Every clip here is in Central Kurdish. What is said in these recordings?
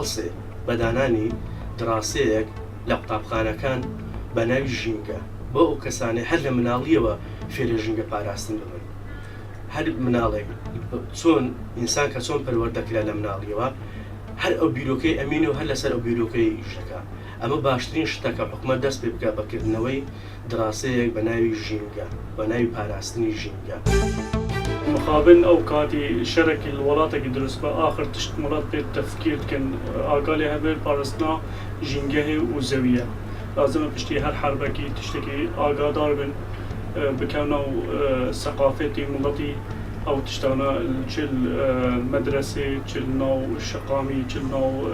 هەڵسێ بەدانانی دراسەیەک لە قوتابخانەکان بە ناوی ژینگە بۆ ئەو کەسانەی هەر لە مناڵیەوە فێرە ژینگە پاراستن ببن. هەر مناڵێک چۆن ئینسان کە چۆن پەروەردەکرا لە مناڵیەوە هەر ئەو بیرۆکەی ئەمینە و هەر لەسەر ئەو بیرۆکەی ژەکە. ئەمە باشترین شتەکە حکومەت دەست پێ بکە بەکردنەوەی دراسەیەک بە ناوی ژینگە بە ناوی پاراستنی ژینگە. مقابل أو كاتي شركة الولايات دروس بآخر تشت مرات بالتفكير كان أقالي هبل بارسنا جنجه وزوية لازم بشتي هر حربة كي تشتكي أقادار بن بكونوا ثقافتي ملتي أو تشتغلنا تشل مدرسة تشل نو الشقامي تشل نو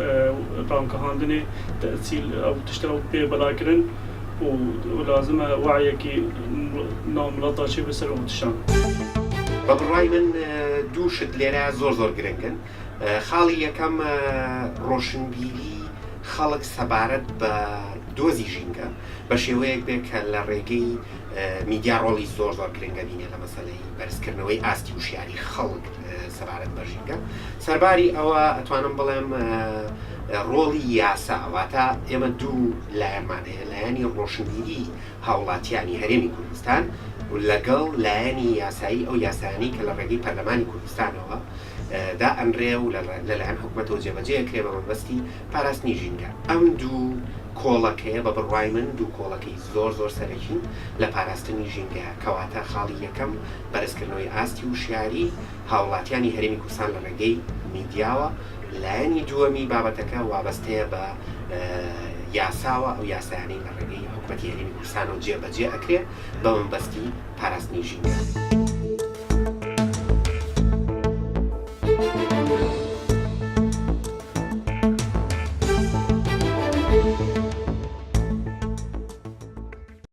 رام كهاندني تأثير أو تشتغل ببلاكرن ولازم وعي كي نو ملتا شيء بسر وتشان. بەڕای من دووشت لێرە زۆر گرنگن. خاڵی یەکەم ڕۆشنبیری خەڵک سەبارەت بە دۆزی ژینگە بە شێوەیەک بێت کە لە ڕێگەی میدیا ڕۆڵی زۆر گرنگە بینێت لە مەسەلەی بەرزکردنەوەی ئاستی وشیاری خەڵک سەبارەت بە ژینگە. سەرباری ئەوە ئەتوانم بڵێم ڕۆڵی یاسا واتە ئێمە دوو لایەنمان هەیە، لایەنی ڕۆشنبیری هاوڵاتیانی هەرێمی کوردستان لەگەڵ لایەنی یاسایی ئەو یاسانی کە لە ڕێگەی پەرلەمانی کوردستانەوە دا ئەنرێ و لەلایەن حکوومەتەوە جێبەجێکرێ بە مەبەستی پاراستنی ژینگە. ئەم دوو کۆڵەکەیە بە بڕوای من دوو کۆڵەکەی زۆر سەرەکین لە پاراستنی ژینگەیە کەواتە خاڵی یەکەم بەرزکردنەوەی ئاستی وشیاری هاوڵاتیانی هەرێمی کوردستان لە ڕێگەی میدیاوە، لایەنی دووەمی بابەتەکە وابەستەیە بە یاساوە ئەو یاسایانەی لە ڕێگەی حکوومەتی هەرێمی کوردستانەوە جێبەجێ ئەکرێ بە مەبەستی پاراستنی ژینگە.